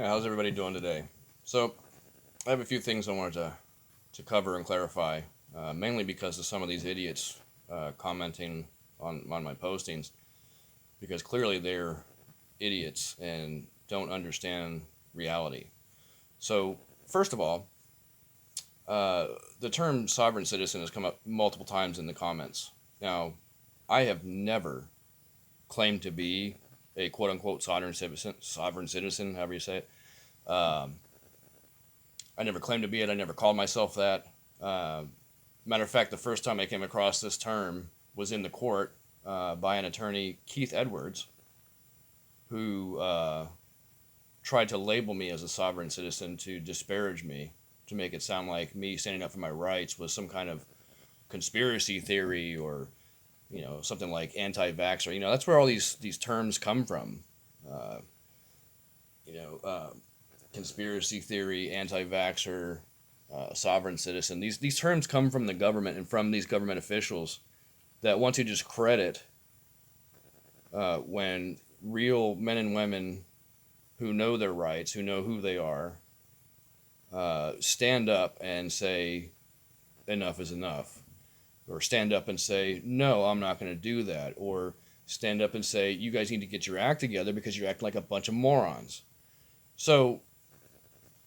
Yeah, how's everybody doing today? So, I have a few things I wanted to cover and clarify, mainly because of some of these idiots commenting on my postings, because clearly they're idiots and don't understand reality. So, first of all, uh, the term sovereign citizen has come up multiple times in the comments. Now, I have never claimed to be a quote unquote sovereign citizen, however you say it. I never claimed to be it. I never called myself that. Uh, Matter of fact, the first time I came across this term was in the court by an attorney, Keith Edwards, who tried to label me as a sovereign citizen to disparage me, to make it sound like me standing up for my rights was some kind of conspiracy theory or something like anti-vaxxer. That's where all these terms come from. Uh, you know, uh, Conspiracy theory, anti-vaxxer, sovereign citizen. These terms come from the government and from these government officials that want to discredit when real men and women who know their rights, who know who they are, stand up and say enough is enough, or stand up and say no, I'm not going to do that, or stand up and say you guys need to get your act together because you're acting like a bunch of morons. So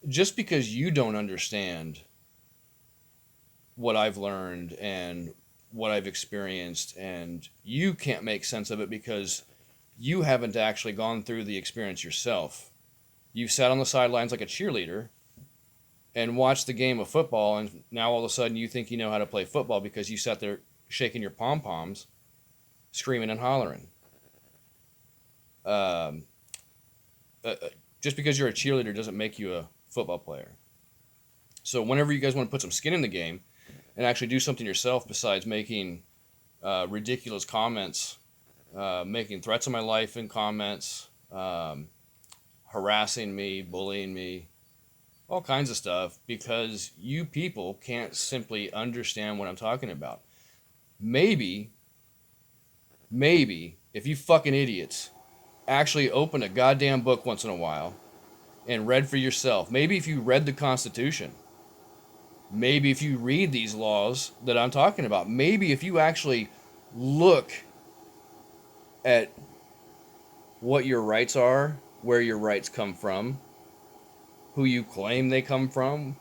just because you don't understand what I've learned and what I've experienced, and you can't make sense of it because you haven't actually gone through the experience yourself. You've sat on the sidelines like a cheerleader and watched the game of football, and now all of a sudden you think you know how to play football because you sat there shaking your pom poms, screaming and hollering. Um, just because you're a cheerleader doesn't make you a football player. So whenever you guys want to put some skin in the game and actually do something yourself besides making ridiculous comments, making threats on my life in comments, harassing me, bullying me, all kinds of stuff, because you people can't simply understand what I'm talking about. Maybe, maybe, if you fucking idiots actually open a goddamn book once in a while and read for yourself, maybe if you read the Constitution, maybe if you read these laws that I'm talking about, maybe if you actually look at what your rights are, where your rights come from, who you claim they come from.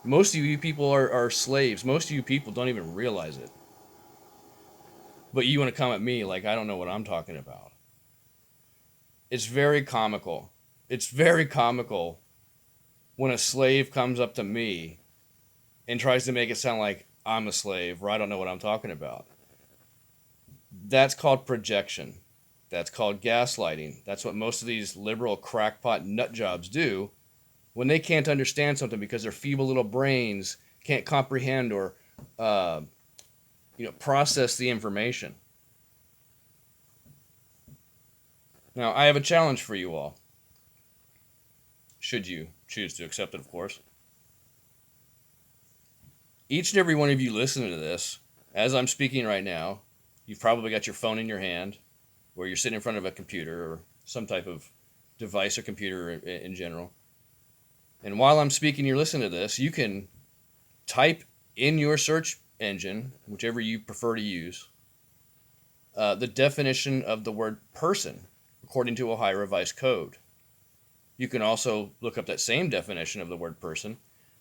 Most of you people are slaves. Most of you people don't even realize it. But you want to come at me like I don't know what I'm talking about. It's very comical. It's very comical when a slave comes up to me and tries to make it sound like I'm a slave or I don't know what I'm talking about. That's called projection. That's called gaslighting. That's what most of these liberal crackpot nut jobs do when they can't understand something because their feeble little brains can't comprehend or uh, process the information. Now, I have a challenge for you all, should you choose to accept it, of course. Each and every one of you listening to this, as I'm speaking right now, you've probably got your phone in your hand, or you're sitting in front of a computer or some type of device or computer in general. And while I'm speaking, you're listening to this, you can type in your search engine, whichever you prefer to use, the definition of the word person according to Ohio Revised Code. You can also look up that same definition of the word person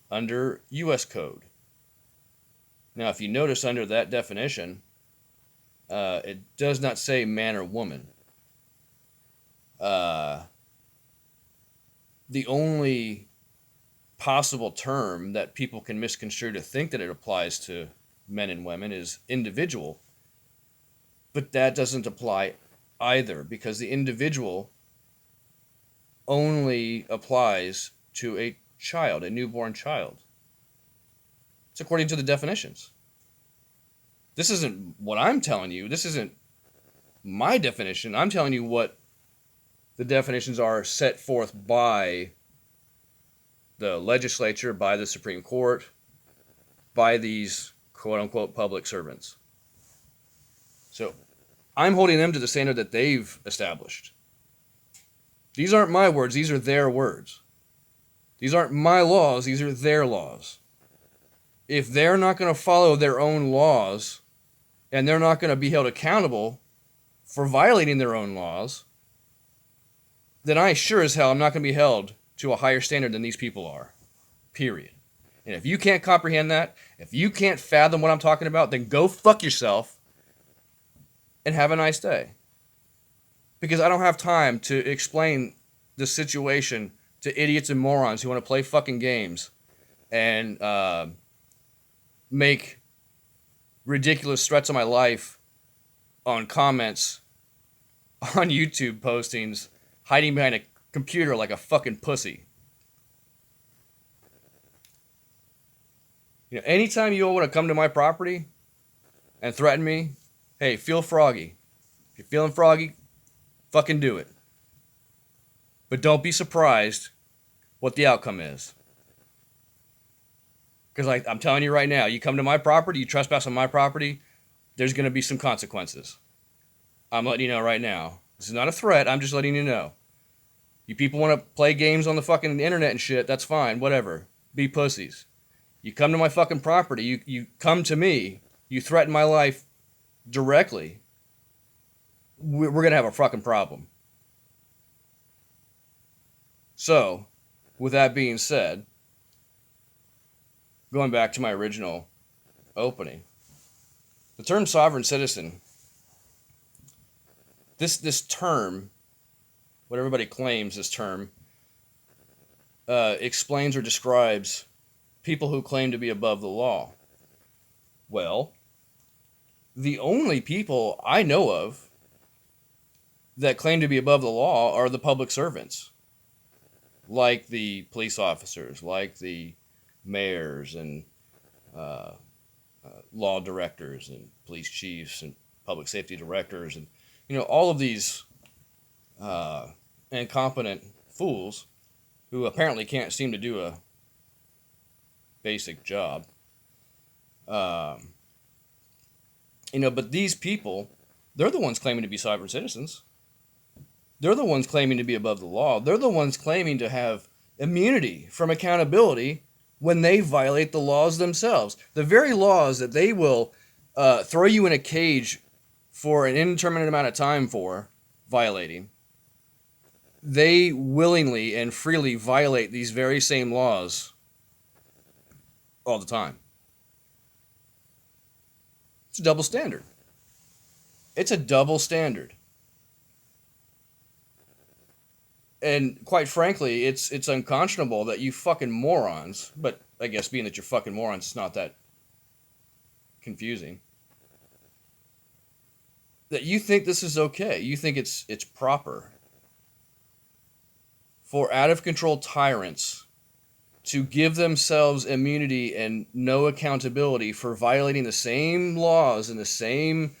under U.S. Code. Now, if you notice under that definition, it does not say man or woman. Uh, the only possible term that people can misconstrue to think that it applies to men and women is individual. But that doesn't apply either because the individual only applies to a child, a newborn child. It's according to the definitions. This isn't what I'm telling you. This isn't my definition. I'm telling you what the definitions are set forth by the legislature, by the Supreme Court, by these quote unquote public servants. So I'm holding them to the standard that they've established. These aren't my words, these are their words. These aren't my laws, these are their laws. If they're not going to follow their own laws and they're not going to be held accountable for violating their own laws, then I sure as hell am not going to be held to a higher standard than these people are. Period. And if you can't comprehend that, if you can't fathom what I'm talking about, then go fuck yourself and have a nice day. Because I don't have time to explain the situation to idiots and morons who want to play fucking games and make ridiculous threats on my life on comments on YouTube postings, hiding behind a computer like a fucking pussy. You know, anytime you all want to come to my property and threaten me, hey, feel froggy. If you're feeling froggy, fucking do it. But don't be surprised what the outcome is. Because I'm telling you right now, you come to my property, you trespass on my property, there's going to be some consequences. I'm letting you know right now. This is not a threat, I'm just letting you know. You people want to play games on the fucking internet and shit, that's fine, whatever. Be pussies. You come to my fucking property, you come to me, you threaten my life directly, we're going to have a fucking problem. So, with that being said, going back to my original opening, the term sovereign citizen, this term, what everybody claims this term, explains or describes people who claim to be above the law. Well, the only people I know of that claim to be above the law are the public servants, like the police officers, like the mayors and law directors and police chiefs and public safety directors and, you know, all of these incompetent fools who apparently can't seem to do a basic job. You know, but these people, they're the ones claiming to be sovereign citizens. They're the ones claiming to be above the law. They're the ones claiming to have immunity from accountability when they violate the laws themselves. The very laws that they will throw you in a cage for an indeterminate amount of time for violating, they willingly and freely violate these very same laws all the time. It's a double standard. It's a double standard. And quite frankly, it's unconscionable that you fucking morons, but I guess being that you're fucking morons, it's not that confusing, that you think this is okay. You think it's proper for out-of-control tyrants to give themselves immunity and no accountability for violating the same laws and the same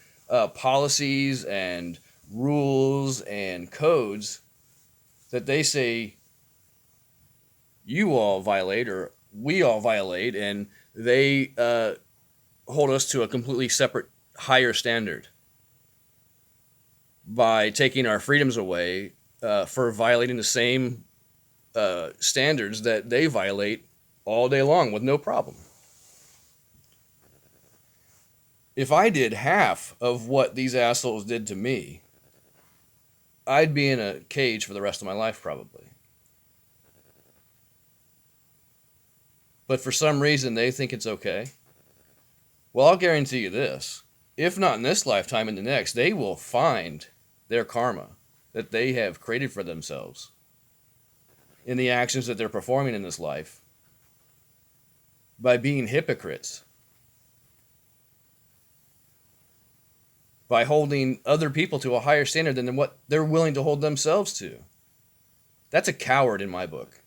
policies and rules and codes that they say you all violate or we all violate, and they hold us to a completely separate, higher standard by taking our freedoms away for violating the same standards that they violate all day long with no problem. If I did half of what these assholes did to me, I'd be in a cage for the rest of my life probably. But for some reason they think it's okay. Well, I'll guarantee you this. If not in this lifetime, in the next, they will find their karma that they have created for themselves in the actions that they're performing in this life by being hypocrites, by holding other people to a higher standard than what they're willing to hold themselves to. That's a coward in my book.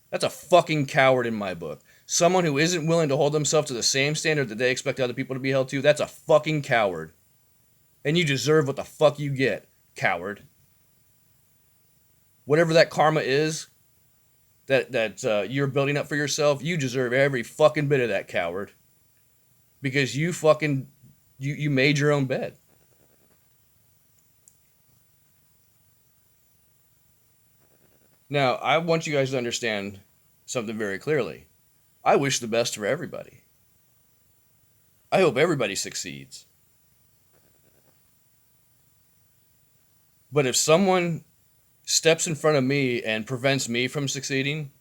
That's a fucking coward in my book. Someone who isn't willing to hold themselves to the same standard that they expect other people to be held to, that's a fucking coward. And you deserve what the fuck you get, coward. Whatever that karma is that you're building up for yourself, you deserve every fucking bit of that, coward. Because you fucking, you made your own bed. Now, I want you guys to understand something very clearly. I wish the best for everybody. I hope everybody succeeds. But if someone steps in front of me and prevents me from succeeding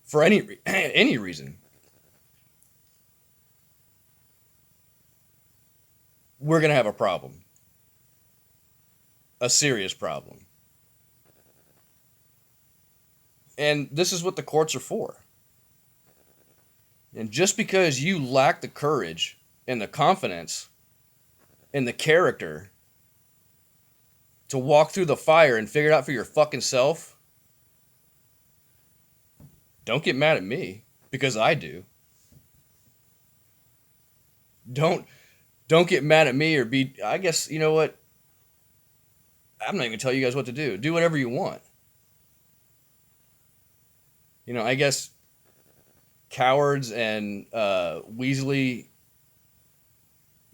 for any reason, we're going to have a problem. A serious problem. And this is what the courts are for. And just because you lack the courage and the confidence and the character to walk through the fire and figure it out for your fucking self, don't get mad at me, because I do. Don't get mad at me or be, I guess, you know what? I'm not even gonna tell you guys what to do. Do whatever you want. You know, I guess cowards and weaselly,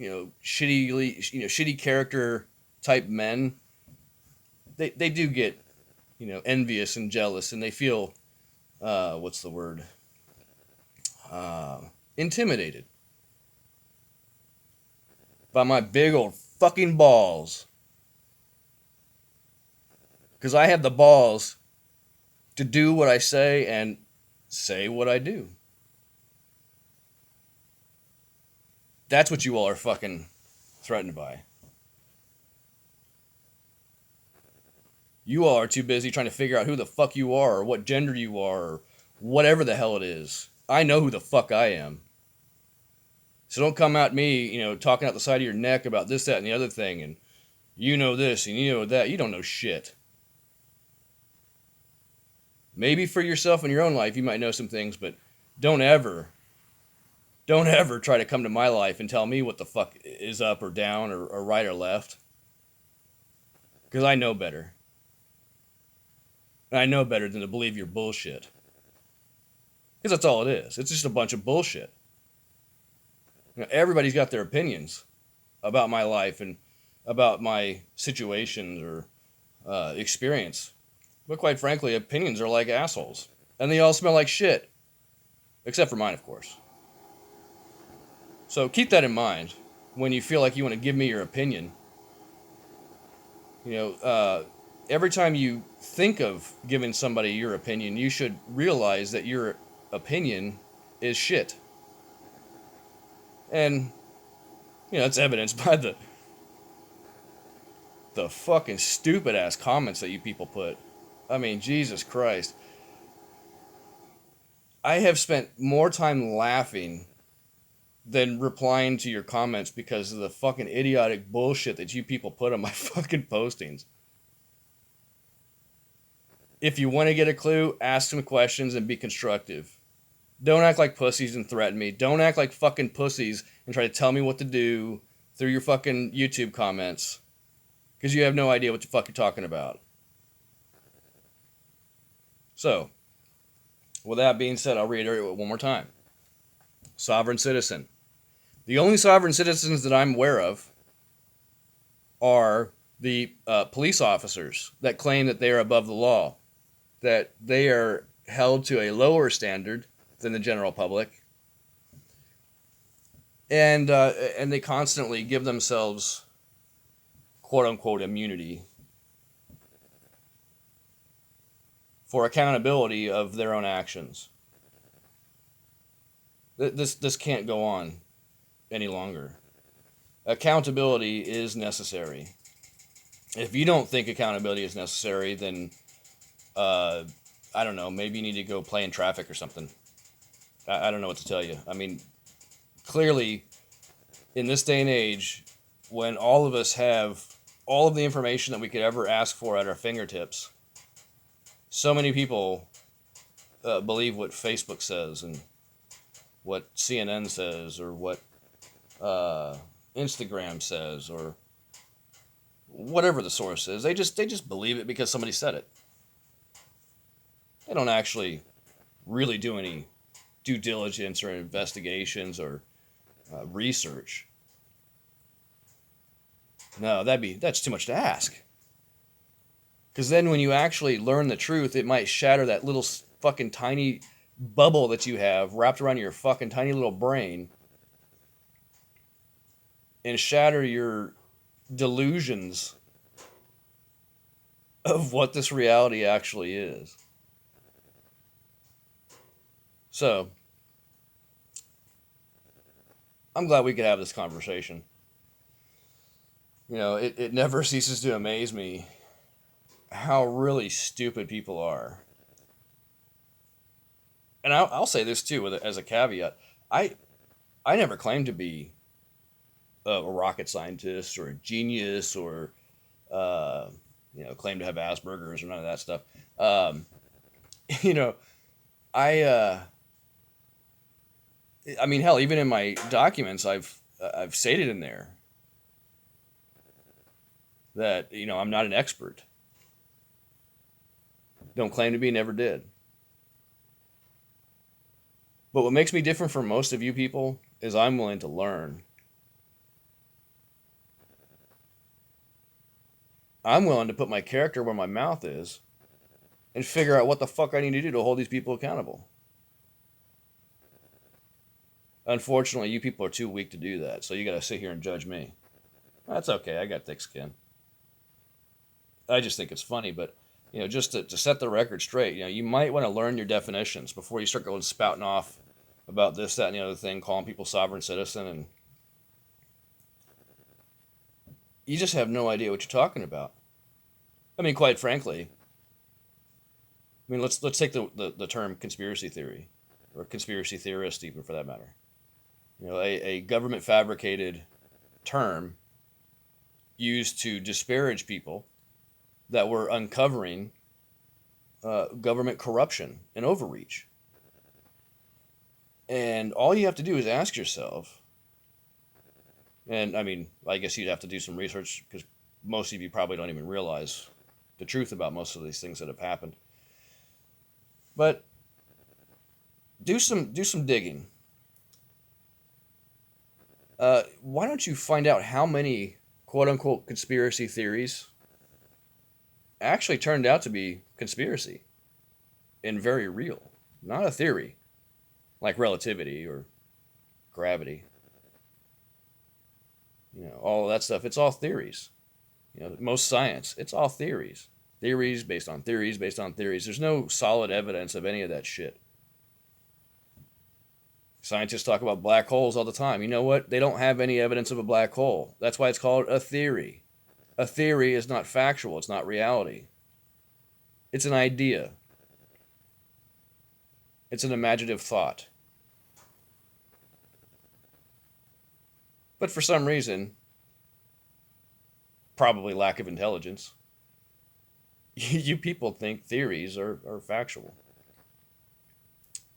shitty character type men, they do get, envious and jealous, and they feel, what's the word? Intimidated by my big old fucking balls. Because I have the balls to do what I say and say what I do. That's what you all are fucking threatened by. You all are too busy trying to figure out who the fuck you are, or what gender you are, or whatever the hell it is. I know who the fuck I am. So don't come at me, talking out the side of your neck about this, that, and the other thing, and you know this, and you know that. You don't know shit. Maybe for yourself in your own life, you might know some things, but don't ever try to come to my life and tell me what the fuck is up or down or right or left. Because I know better. And I know better than to believe your bullshit. Because that's all it is. It's just a bunch of bullshit. Everybody's got their opinions about my life and about my situations or experience. But quite frankly, opinions are like assholes. And they all smell like shit. Except for mine, of course. So keep that in mind when you feel like you want to give me your opinion. Every time you think of giving somebody your opinion, you should realize that your opinion is shit. And, it's evidenced by the fucking stupid ass comments that you people put. I mean, Jesus Christ. I have spent more time laughing than replying to your comments because of the fucking idiotic bullshit that you people put on my fucking postings. If you want to get a clue, ask some questions and be constructive. Don't act like pussies and threaten me. Don't act like fucking pussies and try to tell me what to do through your fucking YouTube comments. Because you have no idea what the fuck you're talking about. So, with that being said, I'll reiterate it one more time. Sovereign citizen. The only sovereign citizens that I'm aware of are the police officers that claim that they are above the law, that they are held to a lower standard than the general public, and they constantly give themselves quote-unquote immunity for accountability of their own actions. This can't go on any longer. Accountability is necessary. If you don't think accountability is necessary, then I don't know, maybe you need to go play in traffic or something. I don't know what to tell you. I mean, clearly, in this day and age, when all of us have all of the information that we could ever ask for at our fingertips, so many people believe what Facebook says and what CNN says or what Instagram says or whatever the source is. They just believe it because somebody said it. They don't actually really do any due diligence or investigations or research. No, that's too much to ask. Because then when you actually learn the truth, it might shatter that little fucking tiny bubble that you have wrapped around your fucking tiny little brain and shatter your delusions of what this reality actually is. So, I'm glad we could have this conversation. You know, it never ceases to amaze me how really stupid people are. And I'll say this too, as a caveat. I I never claimed to be a rocket scientist or a genius or uh, claim to have Asperger's or none of that stuff. Um, you know, I I mean, hell, even in my documents, I've stated in there that I'm not an expert. Don't claim to be, never did. But what makes me different from most of you people is I'm willing to learn. I'm willing to put my character where my mouth is and figure out what the fuck I need to do to hold these people accountable. Unfortunately, you people are too weak to do that, so you gotta sit here and judge me. That's okay, I got thick skin. I just think it's funny, but just to set the record straight, you might want to learn your definitions before you start going spouting off about this, that, and the other thing, calling people sovereign citizen, and you just have no idea what you're talking about. I mean, quite frankly, let's take the term conspiracy theory, or conspiracy theorist, even for that matter. A government fabricated term used to disparage people that were uncovering government corruption and overreach. And all you have to do is ask yourself, and I mean, I guess you'd have to do some research because most of you probably don't even realize the truth about most of these things that have happened. But do some digging. Why don't you find out how many quote unquote conspiracy theories actually turned out to be conspiracy and very real, not a theory like relativity or gravity. All of that stuff, it's all theories. Most science, it's all theories. Theories based on theories based on theories. There's no solid evidence of any of that shit. Scientists talk about black holes all the time. You know what? They don't have any evidence of a black hole. That's why it's called a theory. A theory is not factual, it's not reality. It's an idea. It's an imaginative thought. But for some reason, probably lack of intelligence, you people think theories are factual.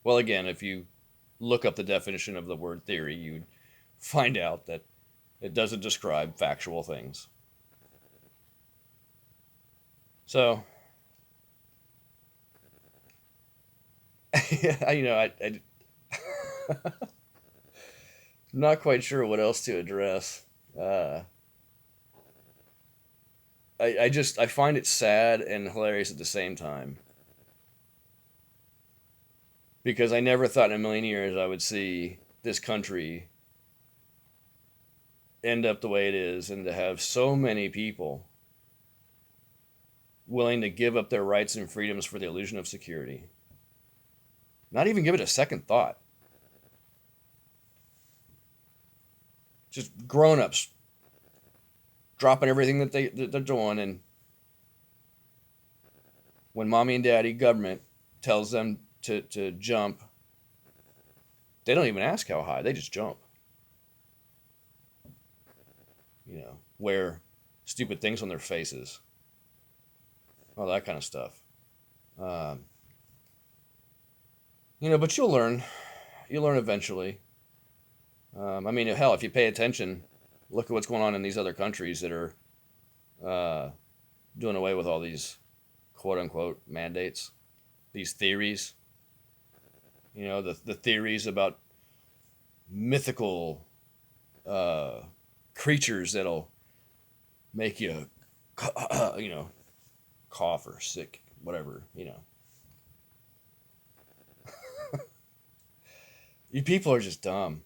Well, again, if you look up the definition of the word theory, you'd find out that it doesn't describe factual things. So, I'm not quite sure what else to address. Uh, I find it sad and hilarious at the same time because I never thought in a million years I would see this country end up the way it is and to have so many people willing to give up their rights and freedoms for the illusion of security. Not even give it a second thought. Just grown-ups dropping everything that they're doing, and when mommy and daddy government tells them to jump, they don't even ask how high, they just jump. Wear stupid things on their faces, all that kind of stuff. Um, but you'll learn. You'll learn eventually. I mean, hell, if you pay attention, look at what's going on in these other countries that are uh, doing away with all these quote unquote mandates, these theories. The theories about mythical creatures that'll make you, cough or sick, whatever, you know. You people are just dumb.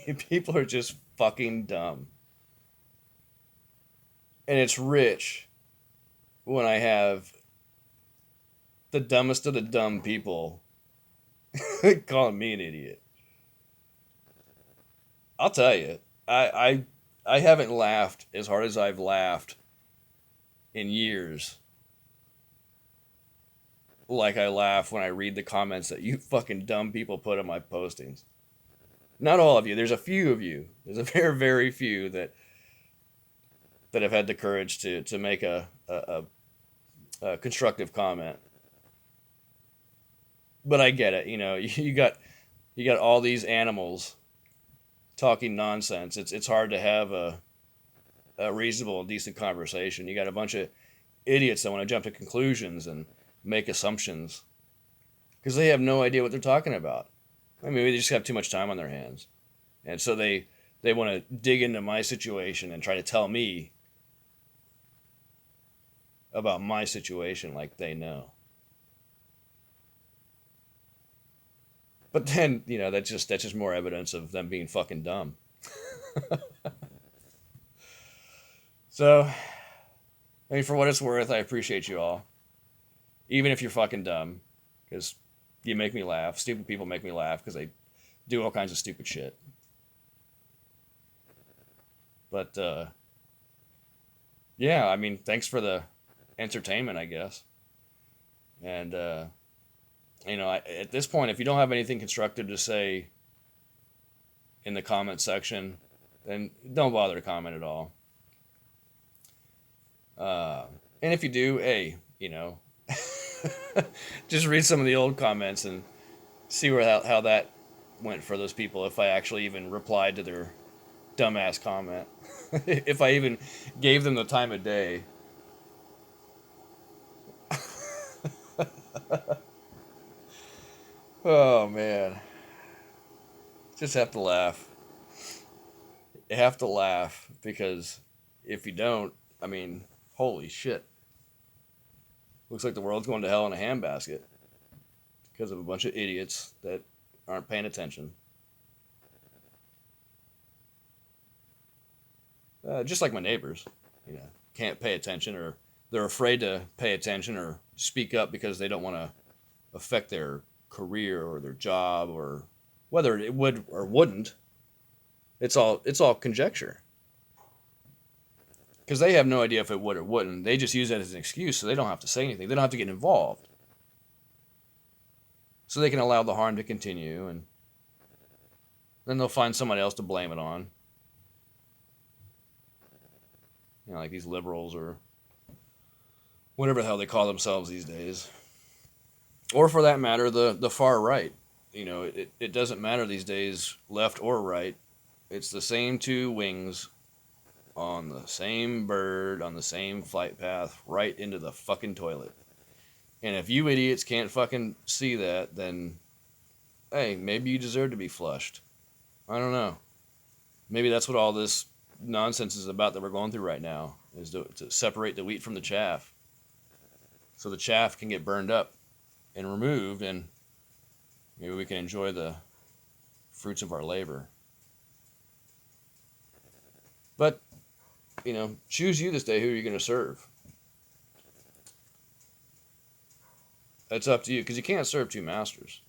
You people are just fucking dumb. And it's rich when I have the dumbest of the dumb people calling me an idiot. I'll tell you, I haven't laughed as hard as I've laughed in years. Like I laugh when I read the comments that you fucking dumb people put on my postings. Not all of you. There's a few of you. There's a very, very few that have had the courage to make a constructive comment. But I get it. You know, you got all these animals talking nonsense. It's hard to have a reasonable and decent conversation. You got a bunch of idiots that want to jump to conclusions and make assumptions because they have no idea what they're talking about. I mean, maybe they just have too much time on their hands, and so they want to dig into my situation and try to tell me about my situation like they know. But then, you know, that's just more evidence of them being fucking dumb. So, I mean, for what it's worth, I appreciate you all, even if you're fucking dumb, because you make me laugh. Stupid people make me laugh because they do all kinds of stupid shit. But yeah, I mean, thanks for the entertainment, I guess. And you know, at this point, if you don't have anything constructive to say in the comment section, then don't bother to comment at all. And if you do, hey, you know, just read some of the old comments and see how that went for those people. If I actually even replied to their dumbass comment, if I even gave them the time of day. Oh man, just have to laugh. You have to laugh because if you don't, I mean, holy shit. Looks like the world's going to hell in a handbasket because of a bunch of idiots that aren't paying attention. Just like my neighbors, you know, can't pay attention or they're afraid to pay attention or speak up because they don't want to affect their career or their job or whether it would or wouldn't. It's all conjecture because they have no idea if it would or wouldn't. They just use that as an excuse so they don't have to say anything. They don't have to get involved. So they can allow the harm to continue and then they'll find somebody else to blame it on. You know, like these liberals or whatever the hell they call themselves these days. Or for that matter, the far right. You know, it doesn't matter these days, left or right. It's the same two wings on the same bird, on the same flight path, right into the fucking toilet. And if you idiots can't fucking see that, then, hey, maybe you deserve to be flushed. I don't know. Maybe that's what all this nonsense is about that we're going through right now, is to separate the wheat from the chaff. So the chaff can get burned up and removed, and maybe we can enjoy the fruits of our labor. But, you know, choose you this day who you're going to serve. It's up to you, because you can't serve two masters.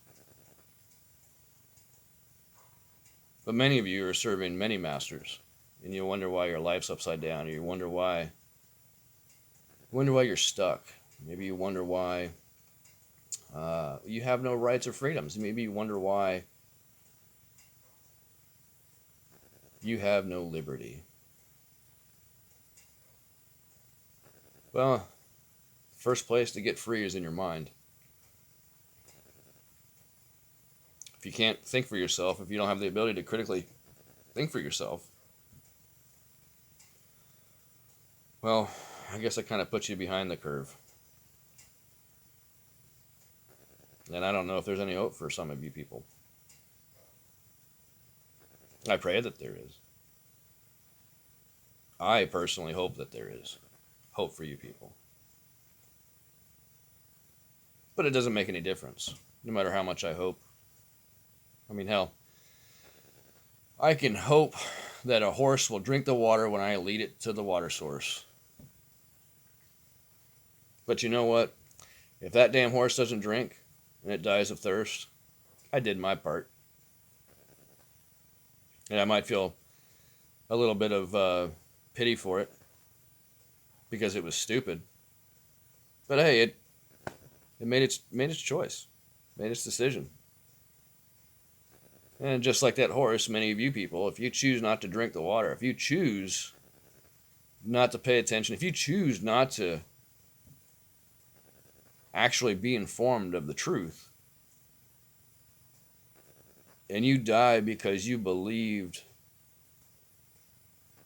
But many of you are serving many masters, and you wonder why your life's upside down, or you wonder why you're stuck. Maybe you wonder why you have no rights or freedoms. Maybe you wonder why you have no liberty. Well, first place to get free is in your mind. If you can't think for yourself, if you don't have the ability to critically think for yourself, well, I guess that kind of puts you behind the curve. And I don't know if there's any hope for some of you people. I pray that there is. I personally hope that there is hope for you people. but it doesn't make any difference, no matter how much I hope. I mean, hell, I can hope that a horse will drink the water when I lead it to the water source. But you know what? If that damn horse doesn't drink and it dies of thirst, I did my part. And I might feel a little bit of pity for it because it was stupid. But hey, it made its choice, made its decision. And just like that horse, many of you people, if you choose not to drink the water, if you choose not to pay attention, if you choose not to actually be informed of the truth, and you die because you believed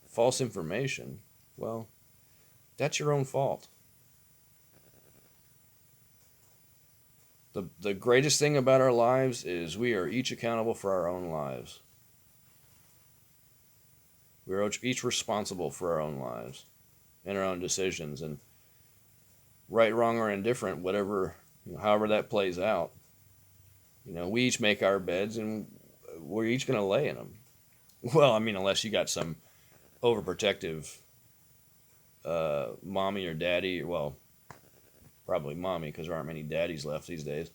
false information, well, that's your own fault. The greatest thing about our lives is we are each accountable for our own lives. We are each responsible for our own lives and our own decisions. And right, wrong, or indifferent, whatever, however that plays out, we each make our beds and we're each going to lay in them. Well, I mean, unless you got some overprotective mommy or daddy, well, probably mommy, because there aren't many daddies left these days.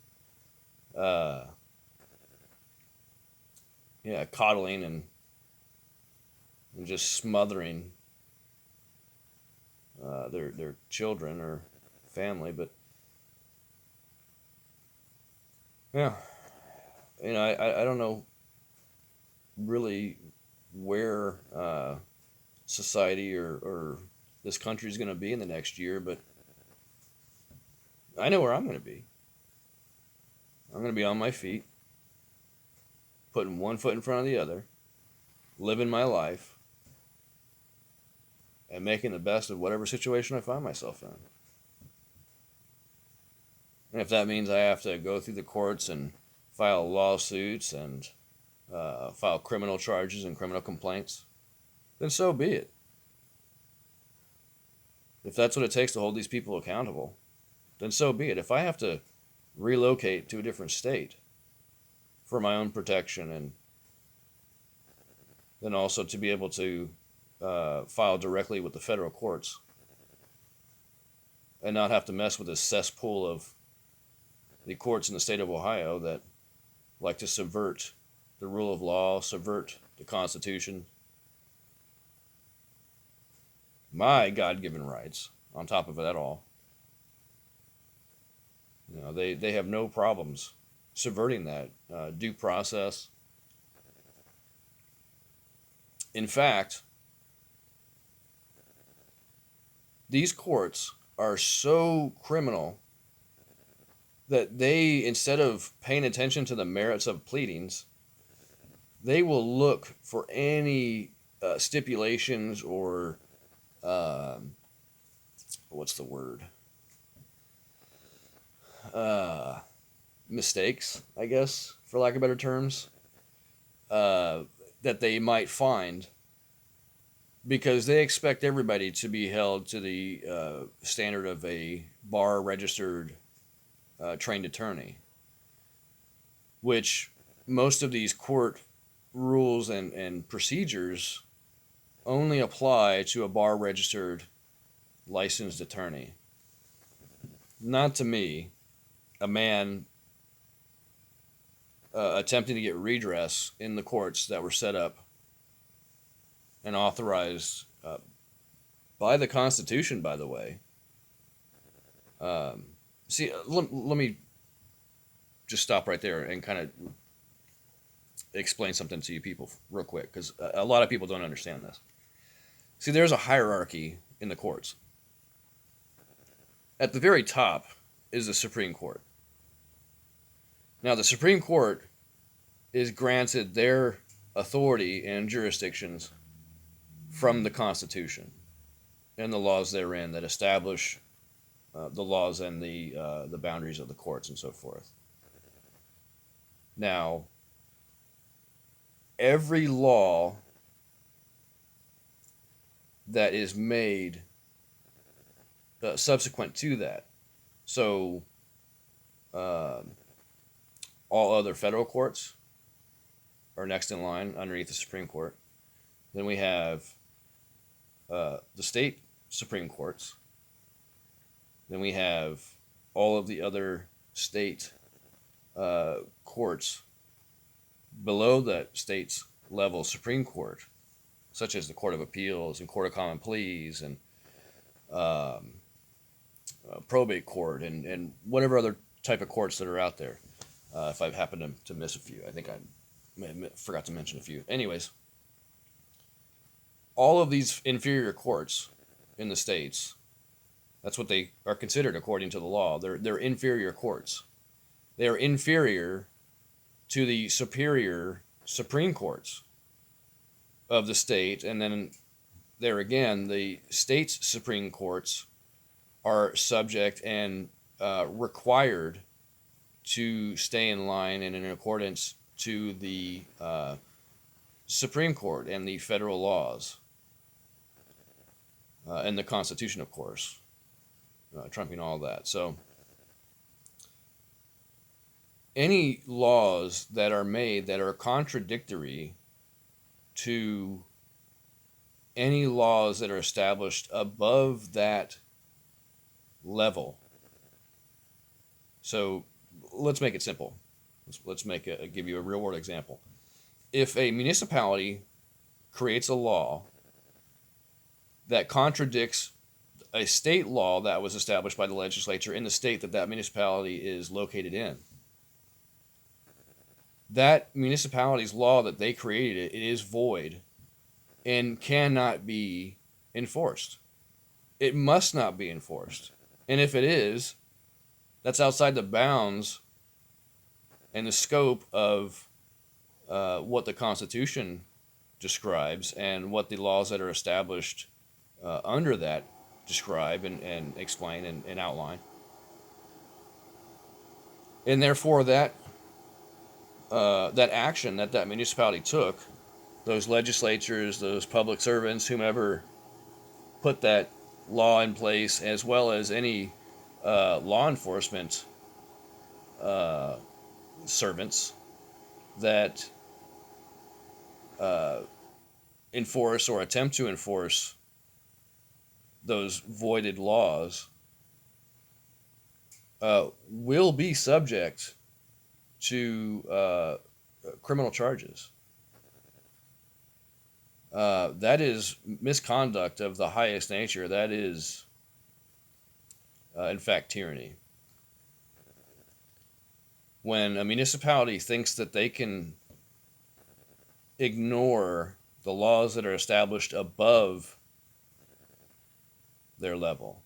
Coddling and just smothering their children or family. But yeah, I don't know really where society or this country is going to be in the next year, but I know where I'm going to be. I'm going to be on my feet, putting one foot in front of the other, living my life, and making the best of whatever situation I find myself in. And if that means I have to go through the courts and file lawsuits and file criminal charges and criminal complaints, then so be it. If that's what it takes to hold these people accountable, then so be it. If I have to relocate to a different state for my own protection, and then also to be able to file directly with the federal courts and not have to mess with this cesspool of the courts in the state of Ohio that like to subvert the rule of law, subvert the Constitution, my God-given rights, on top of that all. They have no problems subverting that due process. In fact, these courts are so criminal that they, instead of paying attention to the merits of pleadings, they will look for any stipulations or what's the word? Mistakes, I guess, for lack of better terms, that they might find, because they expect everybody to be held to the standard of a bar-registered trained attorney, which most of these court rules and procedures only apply to a bar-registered licensed attorney. Not to me, a man attempting to get redress in the courts that were set up and authorized by the Constitution, by the way. Let me just stop right there and kind of explain something to you people real quick, because a lot of people don't understand this. See, there's a hierarchy in the courts. At the very top is the Supreme Court. Now, the Supreme Court is granted their authority and jurisdictions from the Constitution and the laws therein that establish the laws and the boundaries of the courts and so forth. Now, every law that is made subsequent to that, so uh, all other federal courts are next in line underneath the Supreme Court. Then we have the state Supreme Courts. Then we have all of the other state courts below that state's level Supreme Court, such as the Court of Appeals and Court of Common Pleas and um, probate court and whatever other type of courts that are out there. If I happen to miss a few, I think I forgot to mention a few. Anyways, all of these inferior courts in the states, that's what they are considered according to the law. They're inferior courts. They are inferior to the superior Supreme Courts of the state, and then there again, the state's Supreme Courts are subject and required to stay in line and in accordance to the Supreme Court and the federal laws and the Constitution, of course, trumping all that. So any laws that are made that are contradictory to any laws that are established above that level. So let's make it simple. Let's give you a real world example. If a municipality creates a law that contradicts a state law that was established by the legislature in the state that municipality is located in, that municipality's law that they created, it is void and cannot be enforced. It must not be enforced. And if it is, that's outside the bounds and the scope of what the Constitution describes and what the laws that are established under that describe and explain and outline. And therefore, that action that municipality took, those legislatures, those public servants, whomever put that law in place, as well as any law enforcement servants that enforce or attempt to enforce those voided laws, will be subject to criminal charges. That is misconduct of the highest nature. That is, in fact, tyranny. When a municipality thinks that they can ignore the laws that are established above their level,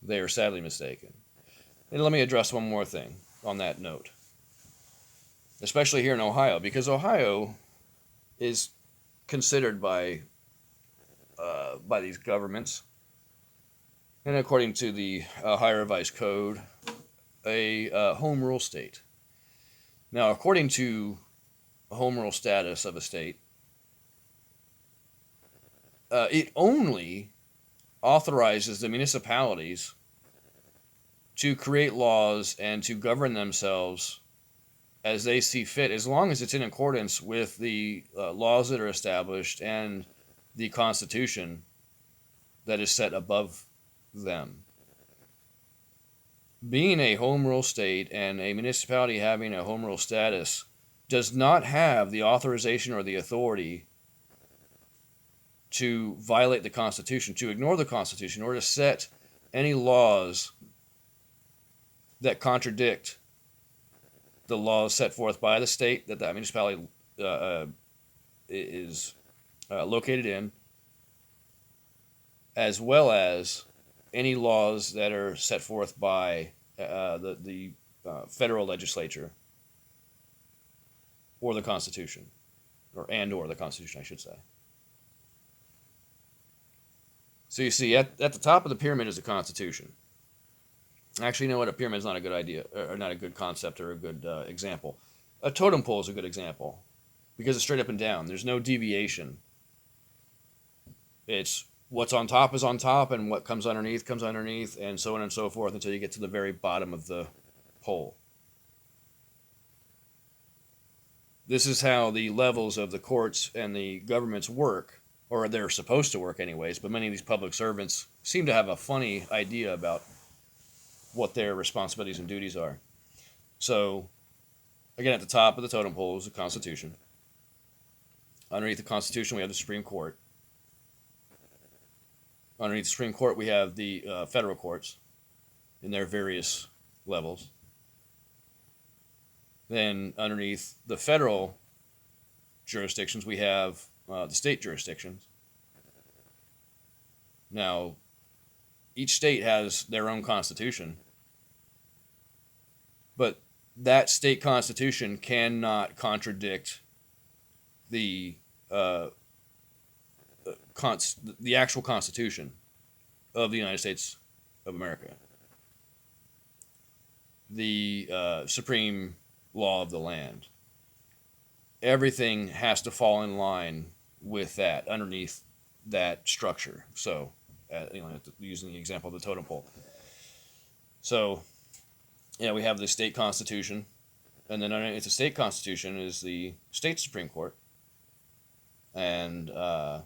they are sadly mistaken. And let me address one more thing on that note, especially here in Ohio, because Ohio is considered by these governments, and according to the Ohio Revised Code, a home rule state. Now, according to home rule status of a state, it only authorizes the municipalities to create laws and to govern themselves as they see fit, as long as it's in accordance with the laws that are established and the Constitution that is set above them. Being a home rule state and a municipality having a home rule status does not have the authorization or the authority to violate the Constitution, to ignore the Constitution, or to set any laws that contradict the laws set forth by the state that municipality is located in, as well as any laws that are set forth by the federal legislature or the Constitution, or the Constitution, I should say. So you see, at the top of the pyramid is the Constitution. Actually, you know what? A pyramid is not a good idea, or not a good concept, or a good example. A totem pole is a good example because it's straight up and down. There's no deviation. It's what's on top is on top, and what comes underneath, and so on and so forth until you get to the very bottom of the poll. This is how the levels of the courts and the governments work, or they're supposed to work anyways, but many of these public servants seem to have a funny idea about what their responsibilities and duties are. So, again, at the top of the totem pole is the Constitution. Underneath the Constitution, we have the Supreme Court. Underneath the Supreme Court, we have the federal courts in their various levels. Then underneath the federal jurisdictions, we have the state jurisdictions. Now, each state has their own constitution, but that state constitution cannot contradict the actual Constitution of the United States of America, the supreme law of the land. Everything has to fall in line with that, underneath that structure. So, using the example of the totem pole. So, we have the state constitution, and then underneath the state constitution is the state Supreme Court, and then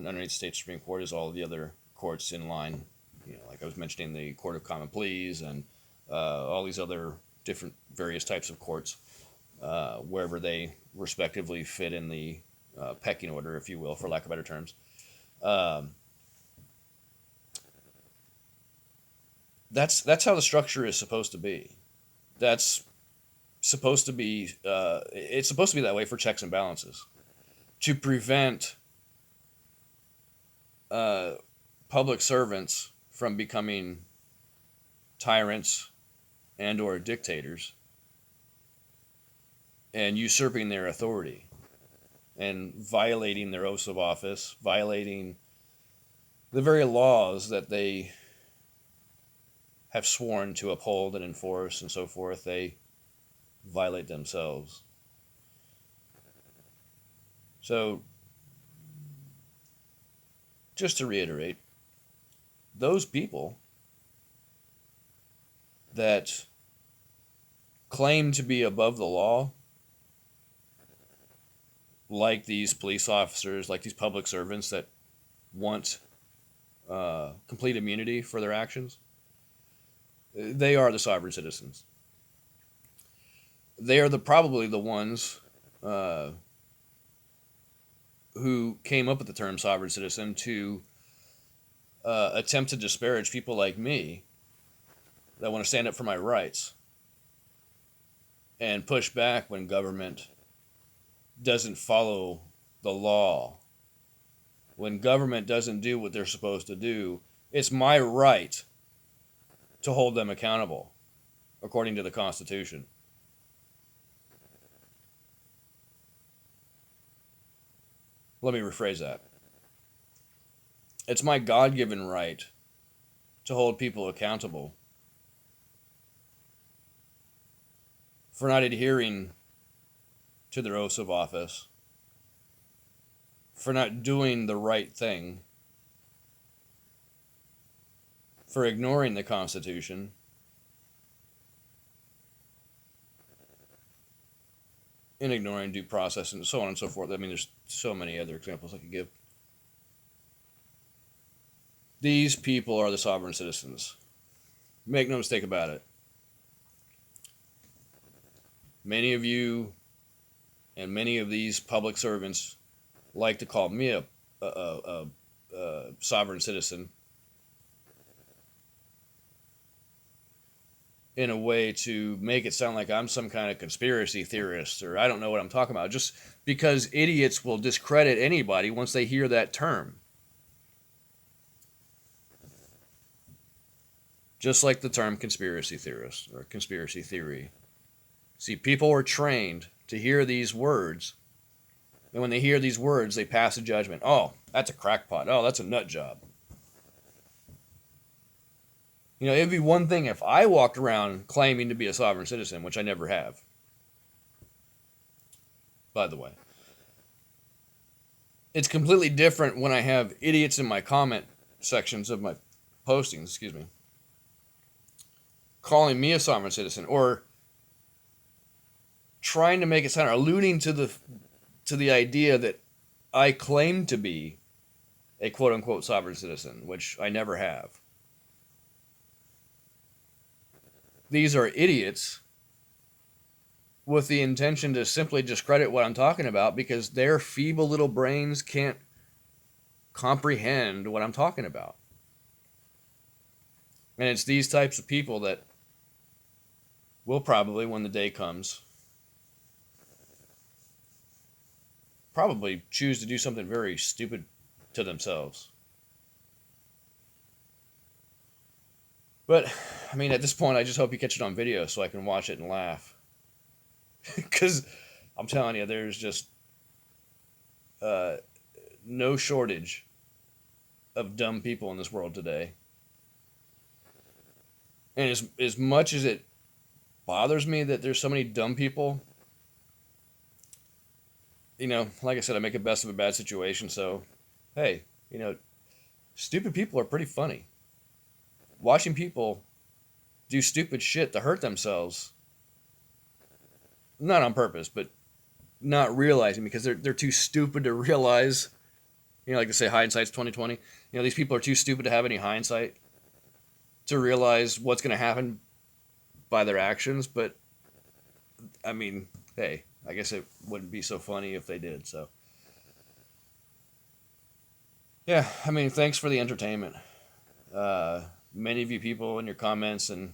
underneath the state Supreme Court is all the other courts in line. Like I was mentioning, the Court of Common Pleas and all these other different various types of courts, wherever they respectively fit in the pecking order, if you will, for lack of better terms. That's how the structure is supposed to be. That's supposed to be. It's supposed to be that way for checks and balances, to prevent public servants from becoming tyrants and or dictators and usurping their authority and violating their oaths of office, violating the very laws that they have sworn to uphold and enforce and so forth. They violate themselves. So, just to reiterate, those people that claim to be above the law, like these police officers, like these public servants that want complete immunity for their actions, they are the sovereign citizens. They are probably the ones who came up with the term sovereign citizen to attempt to disparage people like me that want to stand up for my rights and push back when government doesn't follow the law. When government doesn't do what they're supposed to do, it's my right to hold them accountable according to the Constitution. Let me rephrase that. It's my God-given right to hold people accountable for not adhering to their oaths of office, for not doing the right thing, for ignoring the Constitution, and ignoring due process, and so on and so forth. I mean, there's so many other examples I could give. These people are the sovereign citizens. Make no mistake about it. Many of you and many of these public servants like to call me a sovereign citizen in a way to make it sound like I'm some kind of conspiracy theorist, or I don't know what I'm talking about, just because idiots will discredit anybody once they hear that term. Just like the term conspiracy theorist or conspiracy theory. See, people are trained to hear these words, and when they hear these words, they pass a judgment. Oh, that's a crackpot. Oh, that's a nut job. It'd be one thing if I walked around claiming to be a sovereign citizen, which I never have, by the way. It's completely different when I have idiots in my comment sections of my postings, calling me a sovereign citizen, or trying to make it sound, or alluding to the idea that I claim to be a quote unquote sovereign citizen, which I never have. These are idiots with the intention to simply discredit what I'm talking about because their feeble little brains can't comprehend what I'm talking about. And it's these types of people that will probably, when the day comes, probably choose to do something very stupid to themselves. But, I mean, at this point, I just hope you catch it on video so I can watch it and laugh. Because I'm telling you, there's just no shortage of dumb people in this world today. And as much as it bothers me that there's so many dumb people, you know, like I said, I make the best of a bad situation. So, hey, you know, stupid people are pretty funny. Watching people do stupid shit to hurt themselves, not on purpose, but not realizing because they're too stupid to realize. You know, like they say, hindsight's 20/20. You know, these people are too stupid to have any hindsight to realize what's going to happen by their actions. But I mean, hey, I guess it wouldn't be so funny if they did. So, yeah, I mean, thanks for the entertainment. Many of you people in your comments, and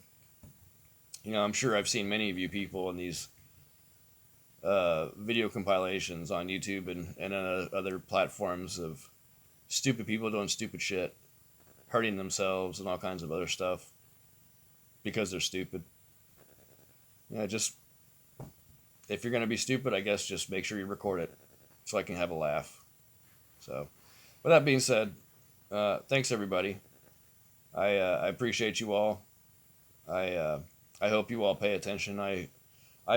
you know, I'm sure I've seen many of you people in these video compilations on YouTube and other platforms of stupid people doing stupid shit, hurting themselves and all kinds of other stuff because they're stupid. Yeah, just if you're gonna be stupid, I guess just make sure you record it so I can have a laugh. So, with that being said, thanks everybody. I appreciate you all. I hope you all pay attention. I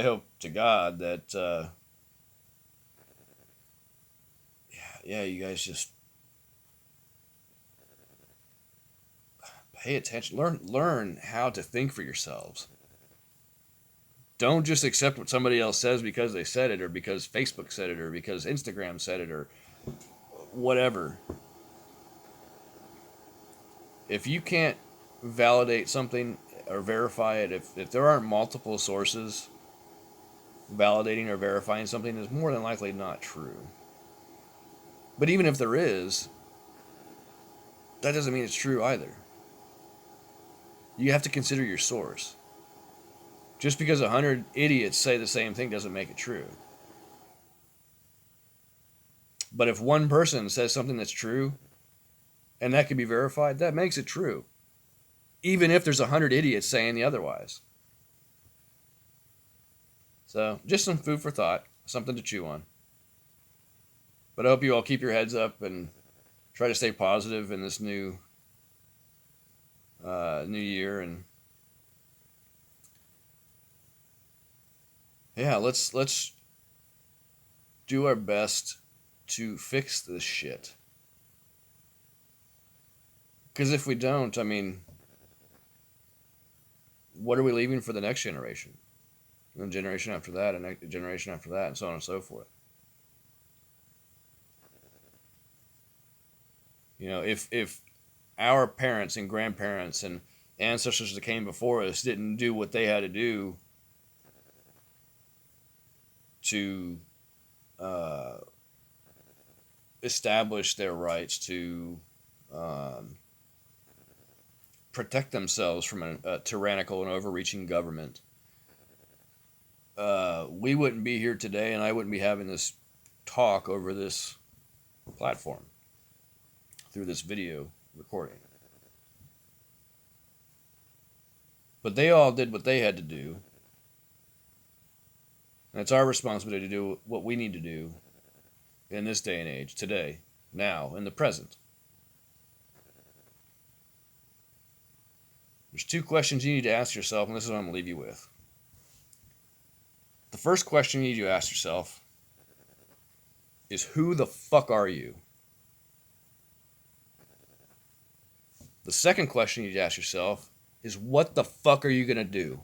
hope to God that yeah, you guys just pay attention. Learn how to think for yourselves. Don't just accept what somebody else says because they said it, or because Facebook said it, or because Instagram said it, or whatever. If you can't validate something or verify it, if there aren't multiple sources validating or verifying something, is more than likely not true. But even if there is, that doesn't mean it's true either. You have to consider your source. Just because 100 idiots say the same thing doesn't make it true. But if one person says something that's true, and that can be verified, that makes it true. Even if there's 100 idiots saying the otherwise. So, just some food for thought, something to chew on. But I hope you all keep your heads up and try to stay positive in this new year. And yeah, let's do our best to fix this shit. Because if we don't, I mean, what are we leaving for the next generation? And the generation after that, and the generation after that, and so on and so forth. You know, if our parents and grandparents and ancestors that came before us didn't do what they had to do to establish their rights to protect themselves from a tyrannical and overreaching government, we wouldn't be here today, and I wouldn't be having this talk over this platform through this video recording. But they all did what they had to do. And it's our responsibility to do what we need to do in this day and age, today, now, in the present. There's two questions you need to ask yourself, and this is what I'm going to leave you with. The first question you need to ask yourself is, who the fuck are you? The second question you need to ask yourself is what the fuck are you going to do?